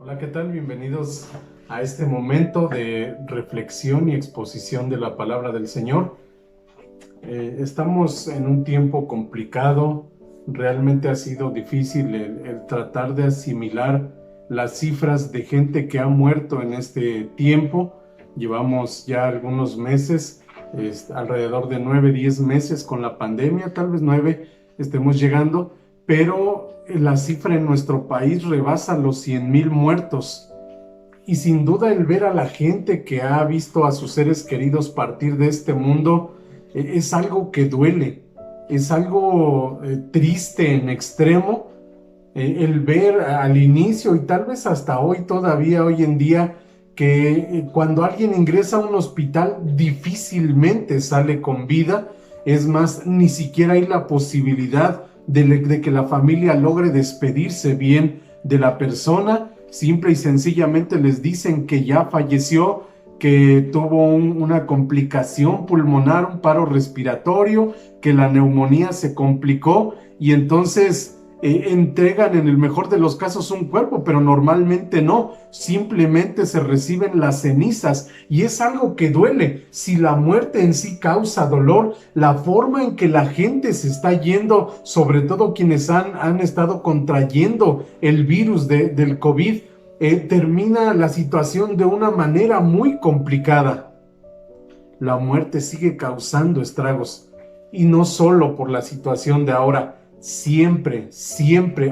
Hola, ¿qué tal? Bienvenidos a este momento de reflexión y exposición de la palabra del Señor. Estamos en un tiempo complicado. Realmente ha sido difícil el tratar de asimilar las cifras de gente que ha muerto en este tiempo. Llevamos ya algunos meses, alrededor de 9, 10 meses con la pandemia, tal vez 9 estemos llegando, pero la cifra en nuestro país rebasa los 100,000 muertos. Y sin duda el ver a la gente que ha visto a sus seres queridos partir de este mundo es algo que duele, es algo triste en extremo. El ver al inicio y tal vez hasta hoy todavía, hoy en día, que cuando alguien ingresa a un hospital difícilmente sale con vida. Es más, ni siquiera hay la posibilidad de que la familia logre despedirse bien de la persona. Simple y sencillamente les dicen que ya falleció, que tuvo una complicación pulmonar, un paro respiratorio, que la neumonía se complicó y entonces entregan en el mejor de los casos un cuerpo, pero normalmente no, simplemente se reciben las cenizas y es algo que duele. Si la muerte en sí causa dolor, la forma en que la gente se está yendo, sobre todo quienes han estado contrayendo el virus del COVID, termina la situación de una manera muy complicada. La muerte sigue causando estragos y no solo por la situación de ahora, siempre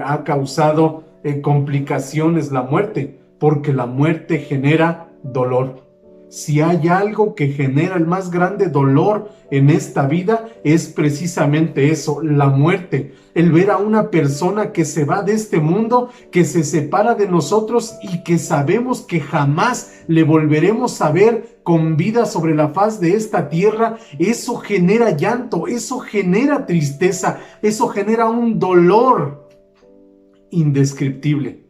ha causado complicaciones la muerte, porque la muerte genera dolor. Si hay algo que genera el más grande dolor en esta vida, es precisamente eso, la muerte. El ver a una persona que se va de este mundo, que se separa de nosotros y que sabemos que jamás le volveremos a ver con vida sobre la faz de esta tierra, eso genera llanto, eso genera tristeza, eso genera un dolor indescriptible.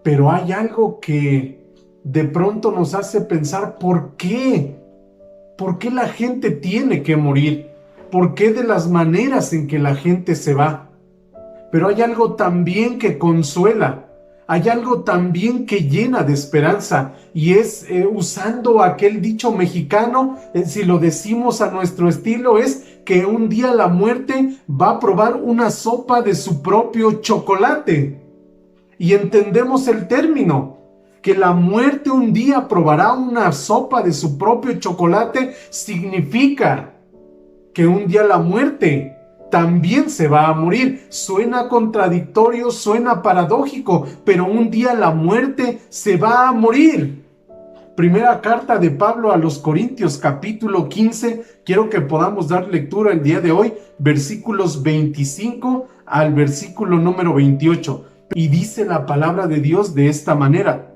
Pero hay algo que de pronto nos hace pensar, ¿por qué? ¿Por qué la gente tiene que morir? ¿Por qué de las maneras en que la gente se va? Pero hay algo también que consuela, hay algo también que llena de esperanza, y es usando aquel dicho mexicano, si lo decimos a nuestro estilo, es que un día la muerte va a probar una sopa de su propio chocolate. Y entendemos el término, que la muerte un día probará una sopa de su propio chocolate, significa que un día la muerte también se va a morir. Suena contradictorio, suena paradójico, pero un día la muerte se va a morir. Primera carta de Pablo a los Corintios, capítulo 15. Quiero que podamos dar lectura el día de hoy, versículos 25 al versículo número 28. Y dice la palabra de Dios de esta manera: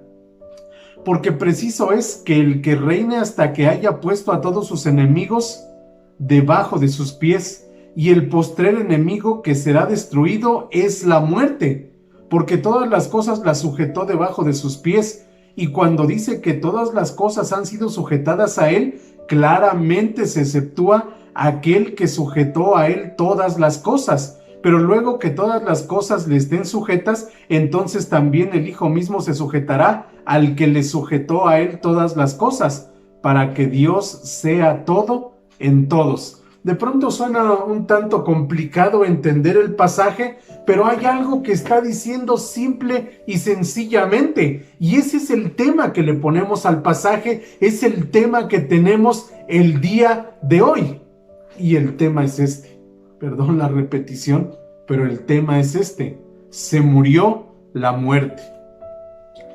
porque preciso es que el que reine hasta que haya puesto a todos sus enemigos debajo de sus pies, y el postrer enemigo que será destruido es la muerte, porque todas las cosas las sujetó debajo de sus pies. Y cuando dice que todas las cosas han sido sujetadas a él, claramente se exceptúa aquel que sujetó a él todas las cosas. Pero luego que todas las cosas le estén sujetas, entonces también el Hijo mismo se sujetará al que le sujetó a él todas las cosas, para que Dios sea todo en todos. De pronto suena un tanto complicado entender el pasaje, pero hay algo que está diciendo simple y sencillamente, y ese es el tema que le ponemos al pasaje, es el tema que tenemos el día de hoy. Y el tema es este, perdón la repetición, pero el tema es este: se murió la muerte.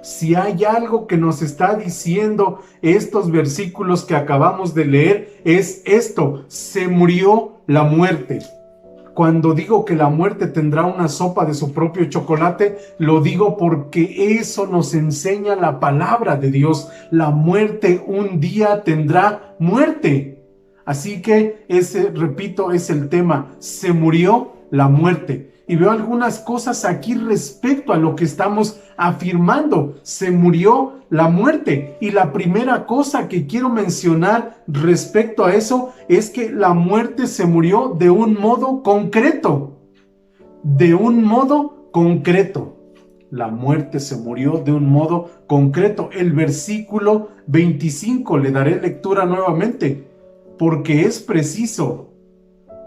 Si hay algo que nos está diciendo estos versículos que acabamos de leer, es esto: se murió la muerte. Cuando digo que la muerte tendrá una sopa de su propio chocolate, lo digo porque eso nos enseña la palabra de Dios. La muerte un día tendrá muerte. Así que ese, repito, es el tema: se murió la muerte. Y veo algunas cosas aquí respecto a lo que estamos afirmando. Se murió la muerte. Y la primera cosa que quiero mencionar respecto a eso es que la muerte se murió de un modo concreto. De un modo concreto. La muerte se murió de un modo concreto. El versículo 25, le daré lectura nuevamente, porque es preciso,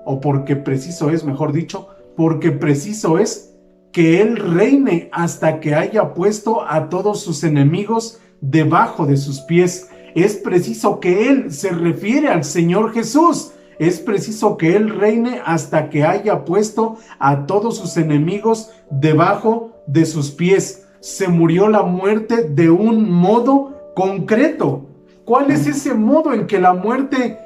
o porque preciso es, mejor dicho, porque preciso es que Él reine hasta que haya puesto a todos sus enemigos debajo de sus pies. Es preciso que Él, se refiere al Señor Jesús, es preciso que Él reine hasta que haya puesto a todos sus enemigos debajo de sus pies. Se murió la muerte de un modo concreto. ¿Cuál es ese modo en que la muerte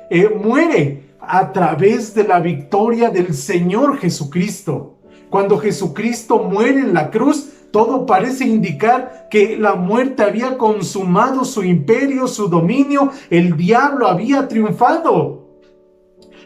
muere? A través de la victoria del Señor Jesucristo. Cuando Jesucristo muere en la cruz, todo parece indicar que la muerte había consumado su imperio, su dominio, el diablo había triunfado.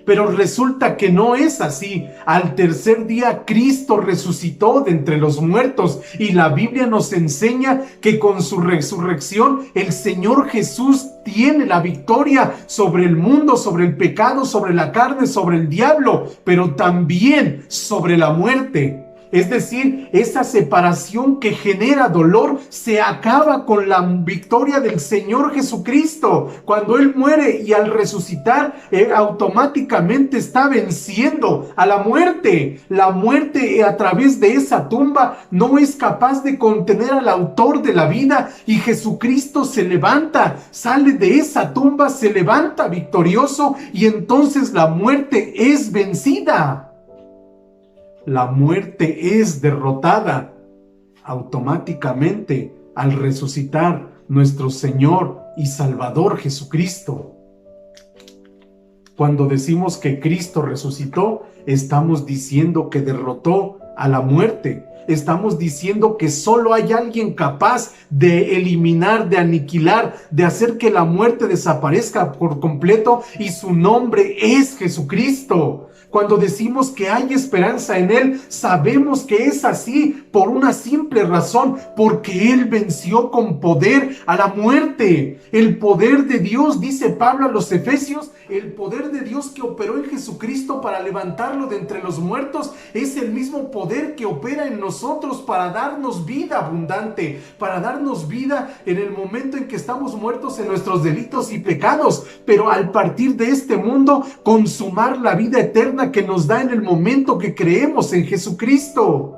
Pero resulta que no es así. Al tercer día Cristo resucitó de entre los muertos y la Biblia nos enseña que con su resurrección el Señor Jesús tiene la victoria sobre el mundo, sobre el pecado, sobre la carne, sobre el diablo, pero también sobre la muerte. Es decir, esa separación que genera dolor se acaba con la victoria del Señor Jesucristo. Cuando Él muere y al resucitar, automáticamente está venciendo a la muerte. La muerte a través de esa tumba no es capaz de contener al autor de la vida y Jesucristo se levanta, sale de esa tumba, se levanta victorioso y entonces la muerte es vencida. La muerte es derrotada automáticamente al resucitar nuestro Señor y Salvador Jesucristo. Cuando decimos que Cristo resucitó, estamos diciendo que derrotó a la muerte. Estamos diciendo que solo hay alguien capaz de eliminar, de aniquilar, de hacer que la muerte desaparezca por completo y su nombre es Jesucristo. Cuando decimos que hay esperanza en Él, sabemos que es así por una simple razón, porque Él venció con poder a la muerte. El poder de Dios, dice Pablo a los Efesios, el poder de Dios que operó en Jesucristo para levantarlo de entre los muertos es el mismo poder que opera en nosotros para darnos vida abundante, para darnos vida en el momento en que estamos muertos en nuestros delitos y pecados, pero al partir de este mundo, consumar la vida eterna que nos da en el momento que creemos en Jesucristo.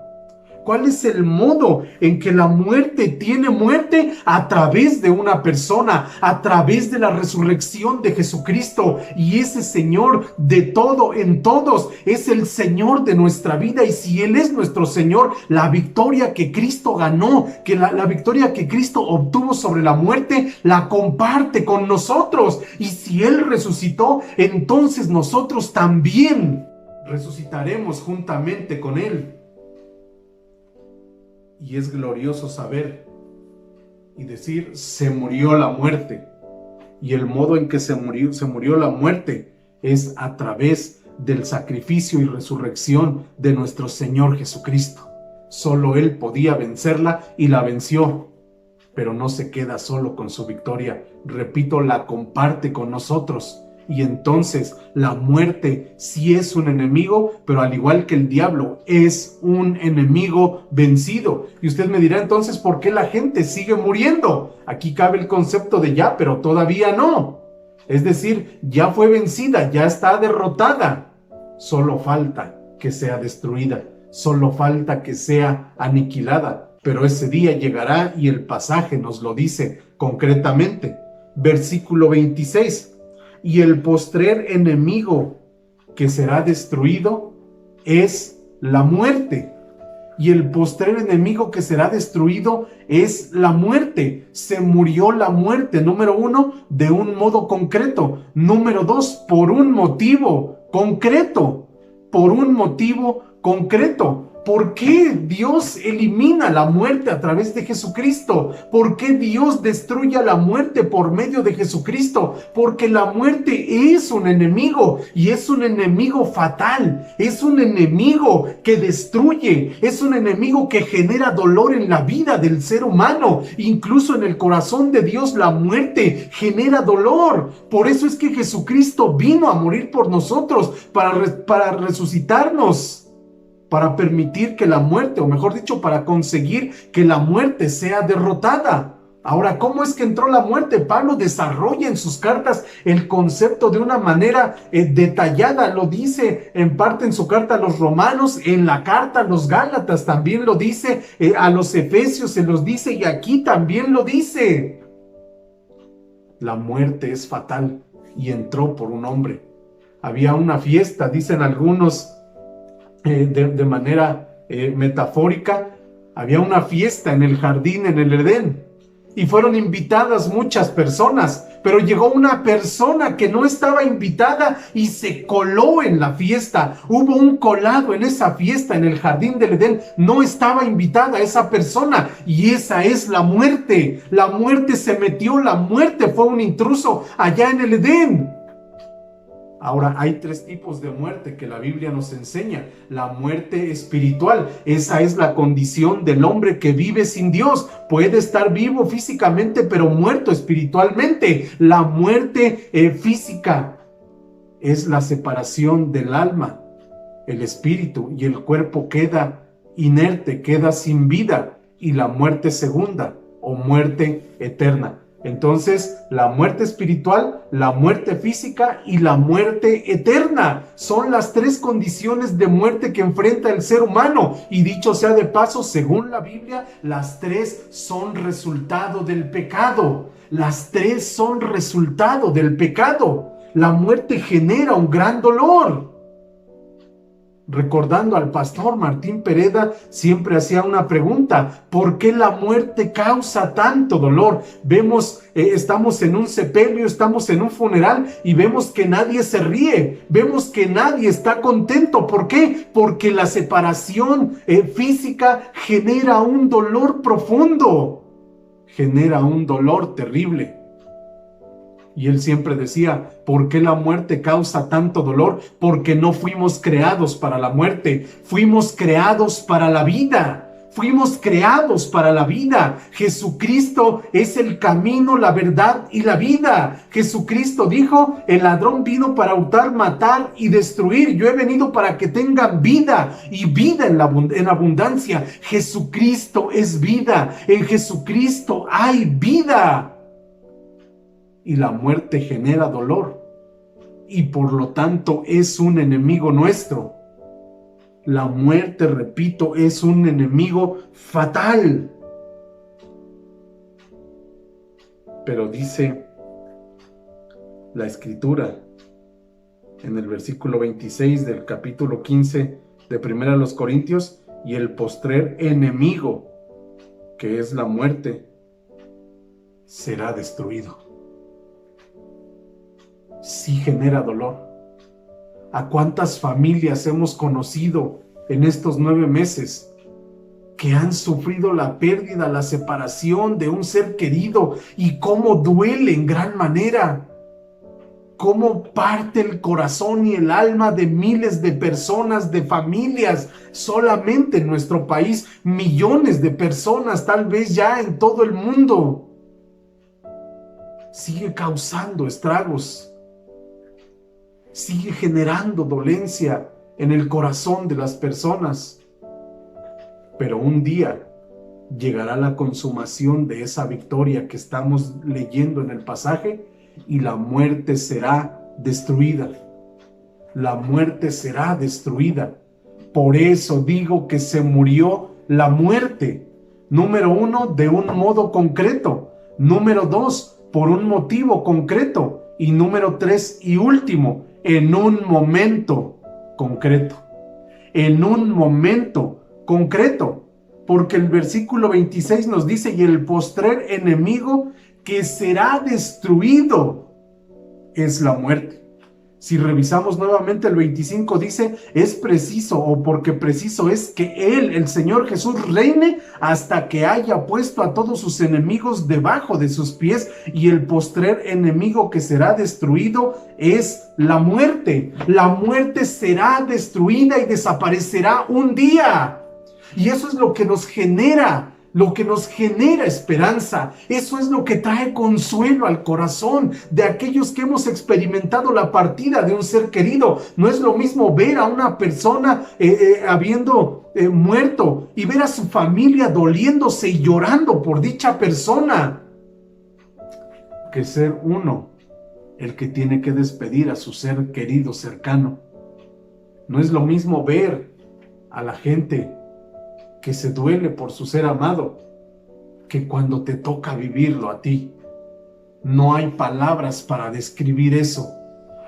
¿Cuál es el modo en que la muerte tiene muerte? A través de una persona, a través de la resurrección de Jesucristo. Y ese Señor de todo en todos es el Señor de nuestra vida. Y si Él es nuestro Señor, la victoria que Cristo ganó, que la victoria que Cristo obtuvo sobre la muerte, la comparte con nosotros. Y si Él resucitó, entonces nosotros también resucitaremos juntamente con Él. Y es glorioso saber y decir, se murió la muerte. Y el modo en que se murió la muerte es a través del sacrificio y resurrección de nuestro Señor Jesucristo. Solo Él podía vencerla y la venció. Pero no se queda solo con su victoria. Repito, la comparte con nosotros. Y entonces la muerte sí es un enemigo, pero al igual que el diablo, es un enemigo vencido. Y usted me dirá entonces, ¿por qué la gente sigue muriendo? Aquí cabe el concepto de ya, pero todavía no. Es decir, ya fue vencida, ya está derrotada. Solo falta que sea destruida, solo falta que sea aniquilada. Pero ese día llegará y el pasaje nos lo dice concretamente. Versículo 26. Y el postrer enemigo que será destruido es la muerte. Y el postrer enemigo que será destruido es la muerte. Se murió la muerte, número 1, de un modo concreto. Número 2, por un motivo concreto. Por un motivo concreto. ¿Por qué Dios elimina la muerte a través de Jesucristo? ¿Por qué Dios destruye a la muerte por medio de Jesucristo? Porque la muerte es un enemigo y es un enemigo fatal. Es un enemigo que destruye. Es un enemigo que genera dolor en la vida del ser humano. Incluso en el corazón de Dios la muerte genera dolor. Por eso es que Jesucristo vino a morir por nosotros para resucitarnos, para permitir que la muerte, o mejor dicho, para conseguir que la muerte sea derrotada. Ahora, ¿cómo es que entró la muerte? Pablo desarrolla en sus cartas el concepto de una manera detallada. Lo dice en parte en su carta a los romanos, en la carta a los gálatas también lo dice, a los efesios se los dice y aquí también lo dice. La muerte es fatal y entró por un hombre. Había una fiesta, dicen algunos de manera metafórica, había una fiesta en el jardín, en el Edén. Y fueron invitadas muchas personas, pero llegó una persona que no estaba invitada y se coló en la fiesta. Hubo un colado en esa fiesta, en el jardín del Edén. No estaba invitada esa persona y esa es la muerte. La muerte se metió, la muerte fue un intruso allá en el Edén. Ahora, hay tres tipos de muerte que la Biblia nos enseña. La muerte espiritual, esa es la condición del hombre que vive sin Dios. Puede estar vivo físicamente, pero muerto espiritualmente. La muerte física es la separación del alma, el espíritu, y el cuerpo queda inerte, queda sin vida. Y la muerte segunda, o muerte eterna. Entonces, la muerte espiritual, la muerte física y la muerte eterna son las tres condiciones de muerte que enfrenta el ser humano. Y dicho sea de paso, según la Biblia, las tres son resultado del pecado. Las tres son resultado del pecado. La muerte genera un gran dolor. Recordando al pastor Martín Pereda, siempre hacía una pregunta: ¿por qué la muerte causa tanto dolor? Vemos, estamos en un sepelio, estamos en un funeral y vemos que nadie se ríe, vemos que nadie está contento. ¿Por qué? Porque la separación física genera un dolor profundo, genera un dolor terrible. Y él siempre decía, ¿por qué la muerte causa tanto dolor? Porque no fuimos creados para la muerte, fuimos creados para la vida. Fuimos creados para la vida. Jesucristo es el camino, la verdad y la vida. Jesucristo dijo, el ladrón vino para hurtar, matar y destruir. Yo he venido para que tengan vida y vida en abundancia. Jesucristo es vida. En Jesucristo hay vida. Y la muerte genera dolor y por lo tanto es un enemigo nuestro. La muerte, repito, es un enemigo fatal. Pero dice la Escritura en el versículo 26 del capítulo 15 de 1 Corintios, y el postrer enemigo, que es la muerte, será destruido. Sí genera dolor. ¿A cuántas familias hemos conocido en estos 9 meses que han sufrido la pérdida, la separación de un ser querido, y cómo duele en gran manera? Cómo parte el corazón y el alma de miles de personas, de familias, solamente en nuestro país, millones de personas, tal vez ya en todo el mundo. Sigue causando estragos. Sigue generando dolencia en el corazón de las personas. Pero un día llegará la consumación de esa victoria que estamos leyendo en el pasaje y la muerte será destruida. La muerte será destruida. Por eso digo que se murió la muerte. Número 1, de un modo concreto. Número 2, por un motivo concreto. Y número 3 y último, en un momento concreto. En un momento concreto. Porque el versículo 26 nos dice, y el postrer enemigo que será destruido es la muerte. Si revisamos nuevamente el 25, dice, es preciso, o porque preciso es, que Él, el Señor Jesús, reine hasta que haya puesto a todos sus enemigos debajo de sus pies, y el postrer enemigo que será destruido es la muerte. La muerte será destruida y desaparecerá un día. Y eso es lo que nos genera lo que nos genera esperanza. Eso es lo que trae consuelo al corazón de aquellos que hemos experimentado la partida de un ser querido. No es lo mismo ver a una persona habiendo muerto y ver a su familia doliéndose y llorando por dicha persona, que ser uno el que tiene que despedir a su ser querido cercano. No es lo mismo ver a la gente que se duele por su ser amado, que cuando te toca vivirlo a ti. No hay palabras para describir eso.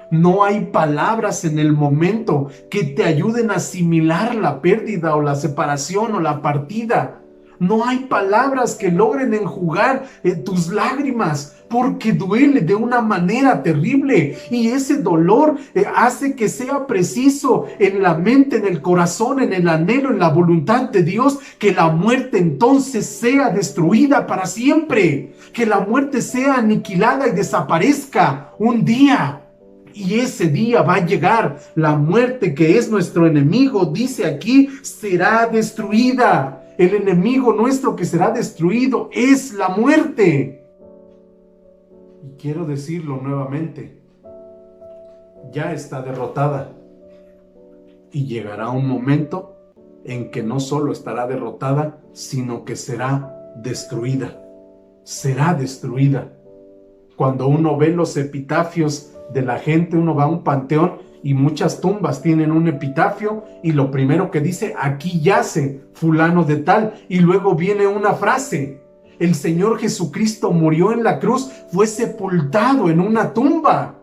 No hay palabras en el momento que te ayuden a asimilar la pérdida o la separación o la partida. No hay palabras que logren enjugar tus lágrimas, porque duele de una manera terrible, y ese dolor hace que sea preciso en la mente, en el corazón, en el anhelo, en la voluntad de Dios, que la muerte entonces sea destruida para siempre, que la muerte sea aniquilada y desaparezca un día. Y ese día va a llegar. La muerte, que es nuestro enemigo, dice aquí, será destruida. El enemigo nuestro que será destruido es la muerte. Y quiero decirlo nuevamente, ya está derrotada. Y llegará un momento en que no solo estará derrotada, sino que será destruida. Será destruida. Cuando uno ve los epitafios de la gente, uno va a un panteón y muchas tumbas tienen un epitafio y lo primero que dice: aquí yace fulano de tal, y luego viene una frase: el Señor Jesucristo murió en la cruz, fue sepultado en una tumba.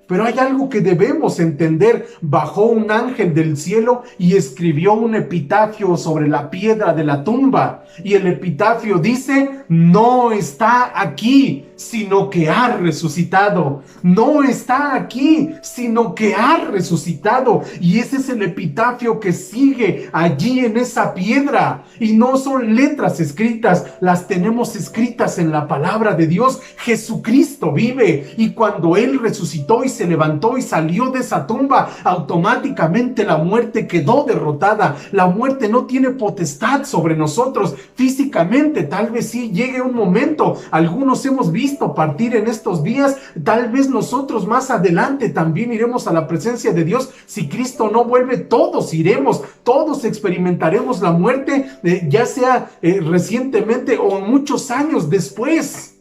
Pero hay algo que debemos entender. Bajó un ángel del cielo y escribió un epitafio sobre la piedra de la tumba. Y el epitafio dice: no está aquí, sino que ha resucitado. No está aquí, sino que ha resucitado. Y ese es el epitafio que sigue allí en esa piedra. Y no son letras escritas, las tenemos escritas en la palabra de Dios. Jesucristo vive, y cuando Él resucitó y se levantó y salió de esa tumba, automáticamente la muerte quedó derrotada. La muerte no tiene potestad sobre nosotros físicamente. Tal vez sí llegue un momento, algunos hemos visto partir en estos días, tal vez nosotros más adelante también iremos a la presencia de Dios. Si Cristo no vuelve, todos iremos, todos experimentaremos la muerte, ya sea recientemente o muchos años después.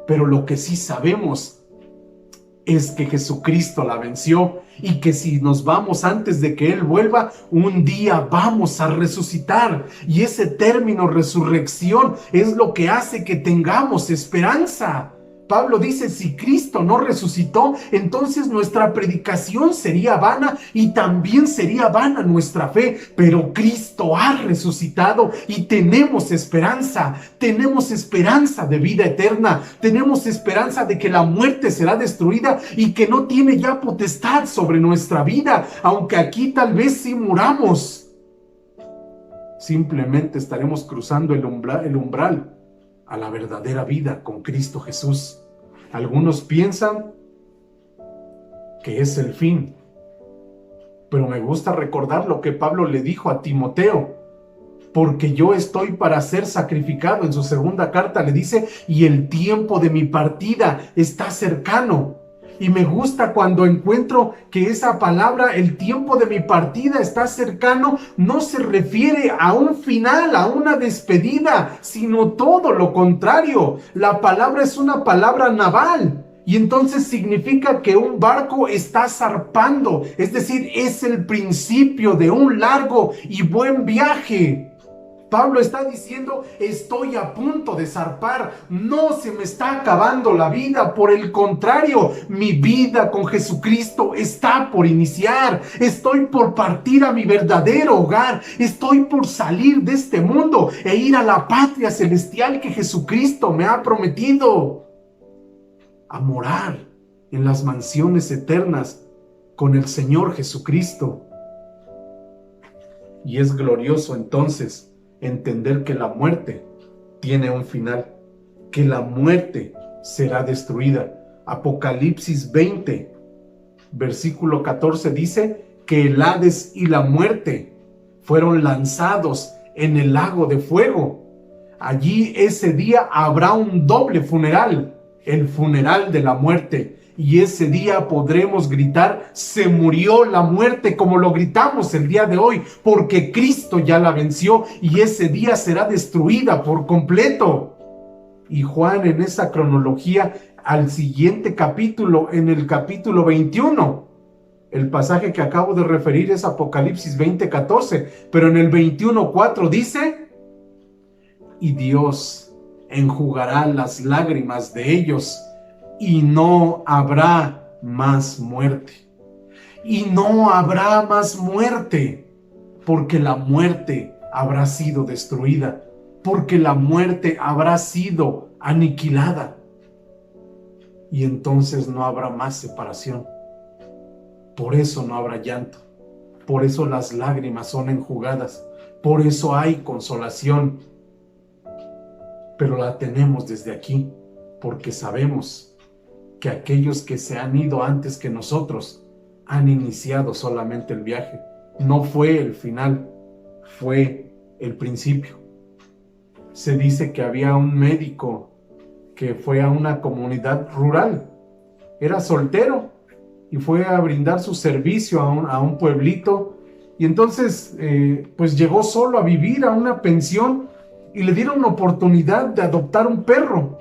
Pero lo que sí sabemos es que Jesucristo la venció, y que si nos vamos antes de que Él vuelva, un día vamos a resucitar. Y ese término resurrección es lo que hace que tengamos esperanza. Pablo dice: si Cristo no resucitó, entonces nuestra predicación sería vana, y también sería vana nuestra fe. Pero Cristo ha resucitado y tenemos esperanza de vida eterna, tenemos esperanza de que la muerte será destruida y que no tiene ya potestad sobre nuestra vida. Aunque aquí tal vez sí muramos, simplemente estaremos cruzando el umbral a la verdadera vida con Cristo Jesús. Algunos piensan que es el fin, pero me gusta recordar lo que Pablo le dijo a Timoteo: porque yo estoy para ser sacrificado. En su segunda carta le dice: y el tiempo de mi partida está cercano. Y me gusta cuando encuentro que esa palabra, el tiempo de mi partida está cercano, no se refiere a un final, a una despedida, sino todo lo contrario. La palabra es una palabra naval, y entonces significa que un barco está zarpando, es decir, es el principio de un largo y buen viaje. Pablo está diciendo: estoy a punto de zarpar, no se me está acabando la vida, por el contrario, mi vida con Jesucristo está por iniciar. Estoy por partir a mi verdadero hogar, estoy por salir de este mundo e ir a la patria celestial que Jesucristo me ha prometido, a morar en las mansiones eternas con el Señor Jesucristo. Y es glorioso entonces entender que la muerte tiene un final, que la muerte será destruida. Apocalipsis 20, versículo 14 dice que el Hades y la muerte fueron lanzados en el lago de fuego. Allí ese día habrá un doble funeral, el funeral de la muerte. Y ese día podremos gritar, se murió la muerte, como lo gritamos el día de hoy, porque Cristo ya la venció y ese día será destruida por completo. Y Juan, en esa cronología, al siguiente capítulo, en el capítulo 21, el pasaje que acabo de referir es Apocalipsis 20:14, pero en el 21:4 dice: y Dios enjugará las lágrimas de ellos, y no habrá más muerte. Y no habrá más muerte, porque la muerte habrá sido destruida, porque la muerte habrá sido aniquilada. Y entonces no habrá más separación. Por eso no habrá llanto. Por eso las lágrimas son enjugadas. Por eso hay consolación. Pero la tenemos desde aquí, porque sabemos que aquellos que se han ido antes que nosotros han iniciado solamente el viaje. No fue el final, fue el principio. Se dice que había un médico que fue a una comunidad rural. Era soltero y fue a brindar su servicio a un pueblito. Y entonces, pues llegó solo a vivir a una pensión y le dieron la oportunidad de adoptar un perro.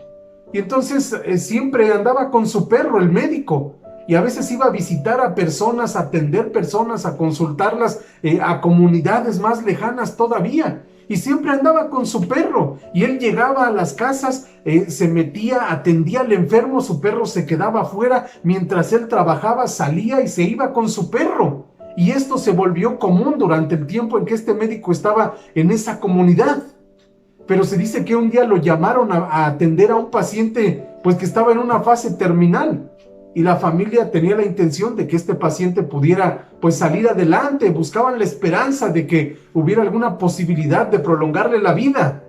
Y entonces siempre andaba con su perro, el médico, y a veces iba a visitar a personas, a atender personas, a consultarlas, a comunidades más lejanas todavía. Y siempre andaba con su perro, y él llegaba a las casas, se metía, atendía al enfermo, su perro se quedaba afuera, mientras él trabajaba, salía y se iba con su perro. Y esto se volvió común durante el tiempo en que este médico estaba en esa comunidad. Pero se dice que un día lo llamaron a atender a un paciente, pues que estaba en una fase terminal, y la familia tenía la intención de que este paciente pudiera pues salir adelante, buscaban la esperanza de que hubiera alguna posibilidad de prolongarle la vida.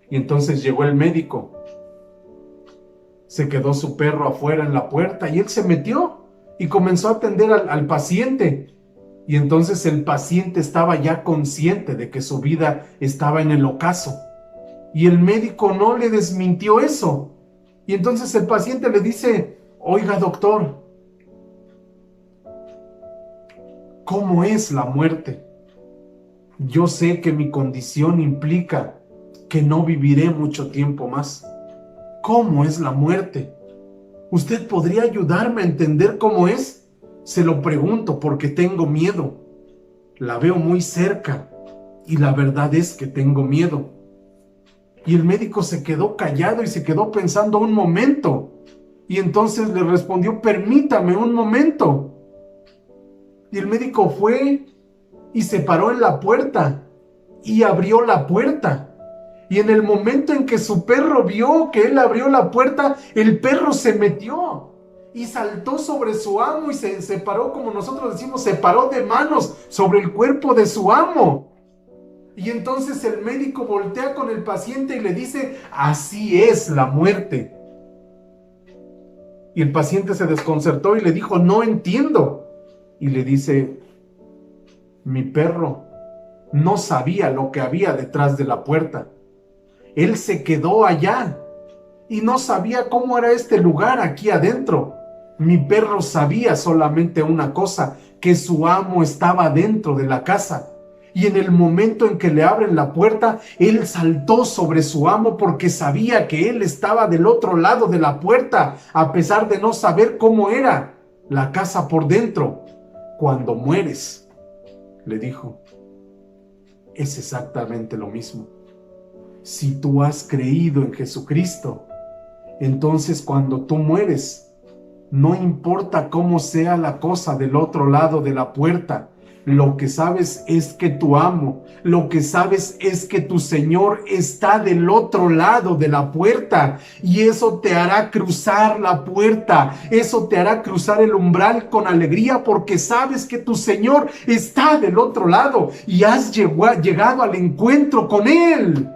Y entonces llegó el médico, se quedó su perro afuera en la puerta y él se metió y comenzó a atender al paciente. Y entonces el paciente estaba ya consciente de que su vida estaba en el ocaso. Y el médico no le desmintió eso. Y entonces el paciente le dice: oiga, doctor, ¿cómo es la muerte? Yo sé que mi condición implica que no viviré mucho tiempo más. ¿Cómo es la muerte? ¿Usted podría ayudarme a entender cómo es? Se lo pregunto porque tengo miedo. La veo muy cerca y la verdad es que tengo miedo. Y el médico se quedó callado y se quedó pensando un momento. Y entonces le respondió: permítame un momento. Y el médico fue y se paró en la puerta y abrió la puerta. Y en el momento en que su perro vio que él abrió la puerta, el perro se metió y saltó sobre su amo y se paró, como nosotros decimos, se paró de manos sobre el cuerpo de su amo. Y entonces el médico voltea con el paciente y le dice: así es la muerte. Y el paciente se desconcertó y le dijo: no entiendo. Y le dice: mi perro no sabía lo que había detrás de la puerta. Él se quedó allá y no sabía cómo era este lugar aquí adentro. Mi perro sabía solamente una cosa: que su amo estaba dentro de la casa. Y en el momento en que le abren la puerta, él saltó sobre su amo porque sabía que él estaba del otro lado de la puerta, a pesar de no saber cómo era la casa por dentro. Cuando mueres, le dijo, es exactamente lo mismo. Si tú has creído en Jesucristo, entonces cuando tú mueres, no importa cómo sea la cosa del otro lado de la puerta, lo que sabes es que tu amo, lo que sabes es que tu Señor está del otro lado de la puerta, y eso te hará cruzar la puerta, eso te hará cruzar el umbral con alegría, porque sabes que tu Señor está del otro lado y has llegado al encuentro con Él.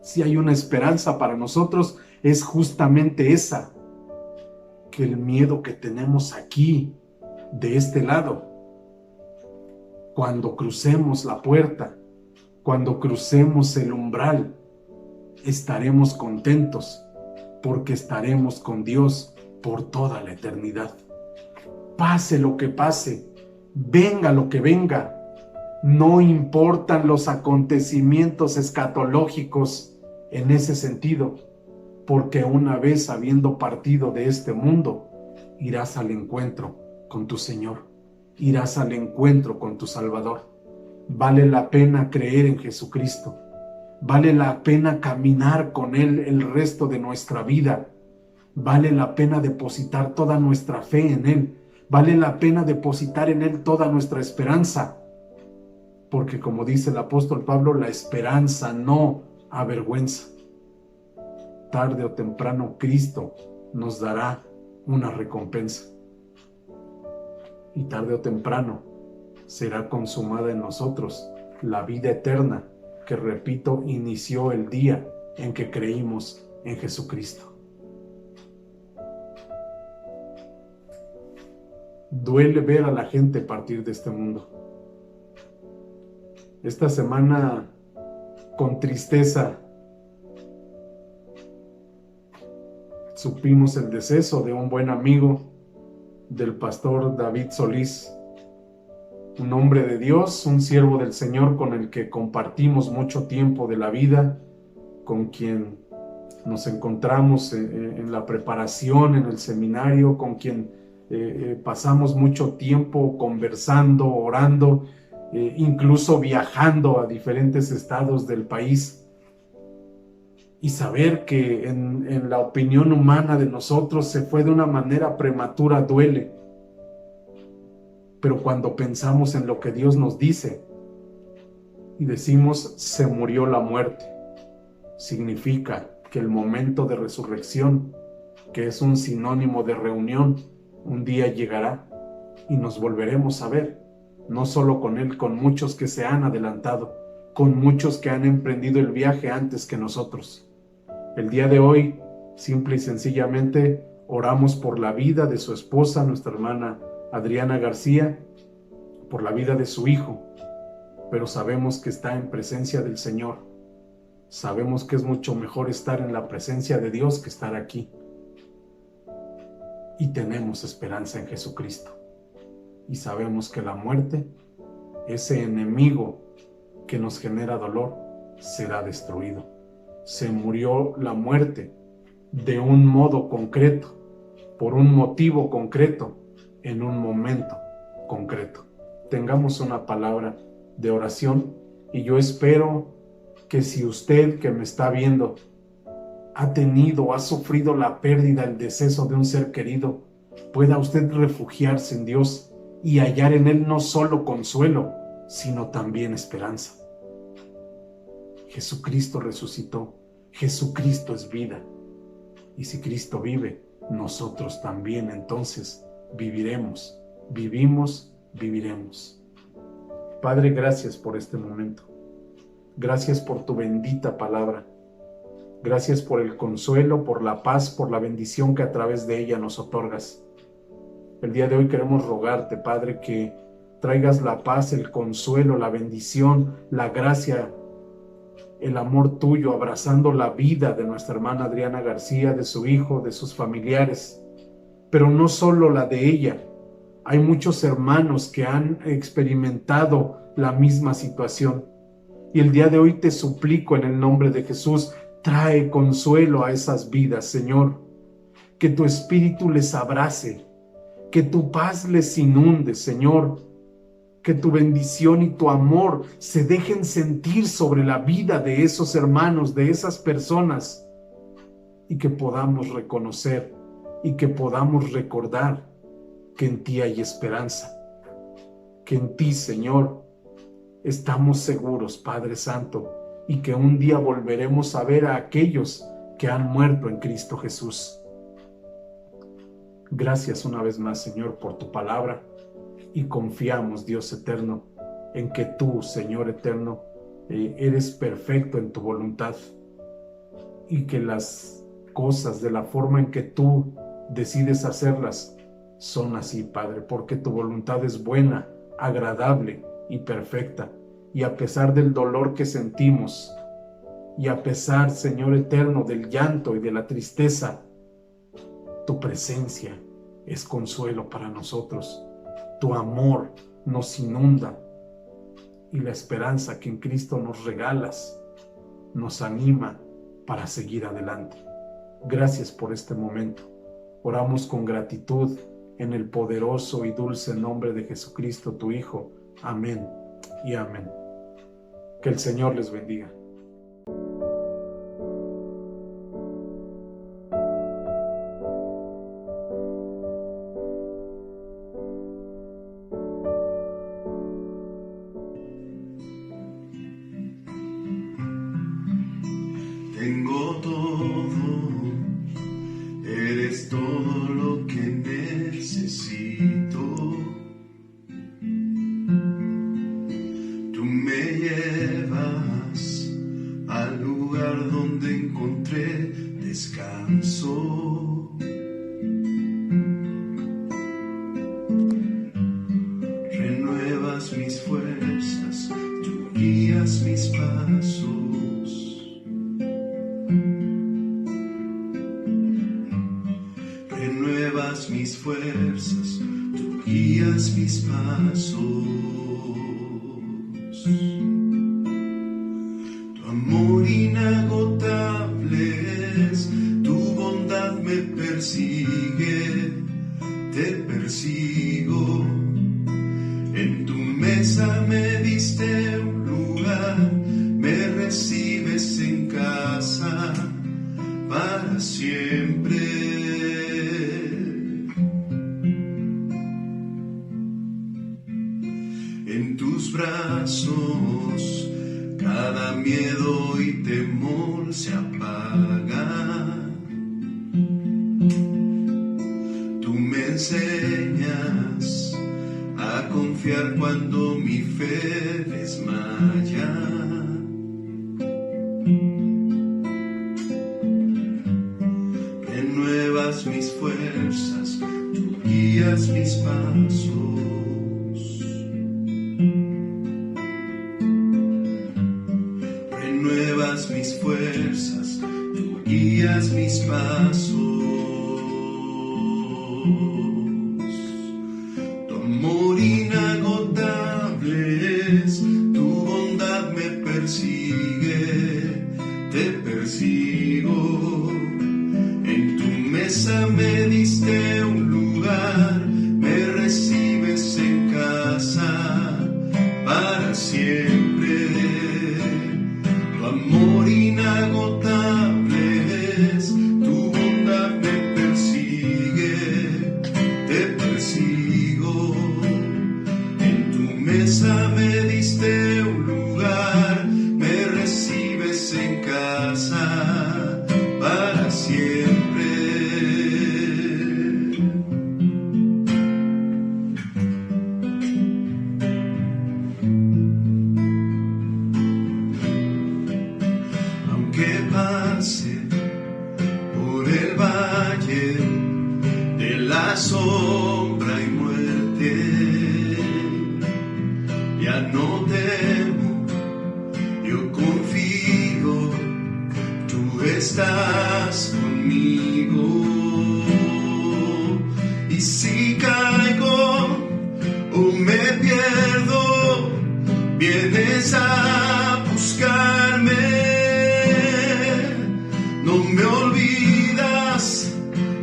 Si hay una esperanza para nosotros, es justamente esa, que el miedo que tenemos aquí, de este lado, cuando crucemos la puerta, Cuando crucemos el umbral, estaremos contentos porque estaremos con Dios por toda la eternidad. Pase lo que pase, venga lo que venga, no importan los acontecimientos escatológicos en ese sentido, porque una vez habiendo partido de este mundo, irás al encuentro con tu Señor, irás al encuentro con tu Salvador. Vale la pena creer en Jesucristo, vale la pena caminar con Él el resto de nuestra vida, vale la pena depositar toda nuestra fe en Él, vale la pena depositar en Él toda nuestra esperanza, porque como dice el apóstol Pablo, la esperanza no avergüenza. Tarde o temprano Cristo nos dará una recompensa. Y tarde o temprano será consumada en nosotros la vida eterna que, repito, inició el día en que creímos en Jesucristo. Duele ver a la gente partir de este mundo. Esta semana, con tristeza, supimos el deceso de un buen amigo del pastor David Solís, un hombre de Dios, un siervo del Señor con el que compartimos mucho tiempo de la vida, con quien nos encontramos en la preparación, en el seminario, con quien pasamos mucho tiempo conversando, orando, incluso viajando a diferentes estados del país. Y saber que en la opinión humana de nosotros se fue de una manera prematura duele. Pero cuando pensamos en lo que Dios nos dice y decimos se murió la muerte, significa que el momento de resurrección, que es un sinónimo de reunión, un día llegará y nos volveremos a ver, no solo con Él, con muchos que se han adelantado, con muchos que han emprendido el viaje antes que nosotros. El día de hoy, simple y sencillamente, oramos por la vida de su esposa, nuestra hermana Adriana García, por la vida de su hijo, pero sabemos que está en presencia del Señor. Sabemos que es mucho mejor estar en la presencia de Dios que estar aquí. Y tenemos esperanza en Jesucristo. Y sabemos que la muerte, ese enemigo que nos genera dolor, será destruido. Se murió la muerte de un modo concreto, por un motivo concreto, en un momento concreto. Tengamos una palabra de oración y yo espero que si usted que me está viendo ha sufrido la pérdida, el deceso de un ser querido, pueda usted refugiarse en Dios y hallar en Él no solo consuelo, sino también esperanza. Jesucristo resucitó, Jesucristo es vida. Y si Cristo vive, nosotros también entonces viviremos, vivimos, viviremos. Padre, gracias por este momento. Gracias por tu bendita palabra. Gracias por el consuelo, por la paz, por la bendición que a través de ella nos otorgas. El día de hoy queremos rogarte, Padre, que traigas la paz, el consuelo, la bendición, la gracia, el amor tuyo, abrazando la vida de nuestra hermana Adriana García, de su hijo, de sus familiares, pero no solo la de ella. Hay muchos hermanos que han experimentado la misma situación. Y el día de hoy te suplico en el nombre de Jesús, trae consuelo a esas vidas, Señor. Que tu espíritu les abrace, que tu paz les inunde, Señor. Que tu bendición y tu amor se dejen sentir sobre la vida de esos hermanos, de esas personas, y que podamos reconocer y que podamos recordar que en ti hay esperanza, que en ti, Señor, estamos seguros, Padre Santo, y que un día volveremos a ver a aquellos que han muerto en Cristo Jesús. Gracias una vez más, Señor, por tu palabra. Y confiamos, Dios eterno, en que tú, Señor eterno, eres perfecto en tu voluntad y que las cosas de la forma en que tú decides hacerlas son así, Padre, porque tu voluntad es buena, agradable y perfecta Y a pesar del dolor que sentimos, y a pesar, Señor eterno, del llanto y de la tristeza, tu presencia es consuelo para nosotros. Tu amor nos inunda y la esperanza que en Cristo nos regalas nos anima para seguir adelante. Gracias por este momento. Oramos con gratitud en el poderoso y dulce nombre de Jesucristo, tu Hijo. Amén y amén. Que el Señor les bendiga. Tengo todo, eres todo lo que necesito. Tú me llevas al lugar donde encontré descanso. Renuevas mis fuerzas, tú guías mis pasos. Renuevas mis fuerzas, tú guías mis pasos. Tu amor inagotable es, tu bondad me persigue, te persigo. En tu mesa me diste un lugar, me recibes en casa para siempre. En tus brazos cada miedo y temor se apaga. Tú me enseñas a confiar cuando mi fe desmaya. Renuevas mis fuerzas, tú guías mis pasos. Renuevas mis fuerzas, tú guías mis pasos. Tu amor inagotable es, tu bondad me persigue, te persigo. En tu mesa me diste un lugar, me recibes en casa para siempre. Tu amor inagotable es, tu bondad me persigue, te persigo. En tu mesa me diste un lugar, me recibes en casa para siempre. Aunque pase por el valle de la sombra y muerte, ya no temo, yo confío, tú estás conmigo. Y si caigo o me pierdo, vienes a buscarme. No me olvidas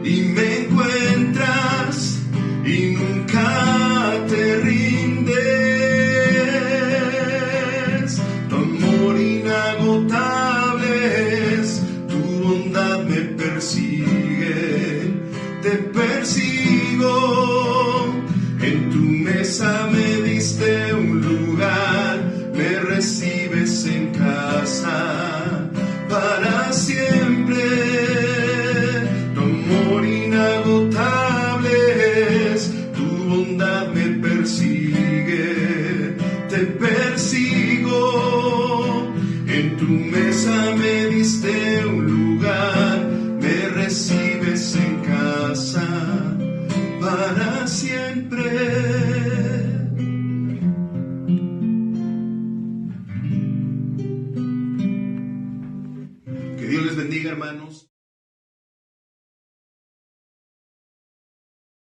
y me encuentras y nunca te rindes. Tu amor inagotable es, tu bondad me persigue, te persigo. En tu mesa me diste un lugar, me recibes en casa para siempre. Tu amor inagotable es, tu bondad me persigue, te persigo. En tu mesa me diste un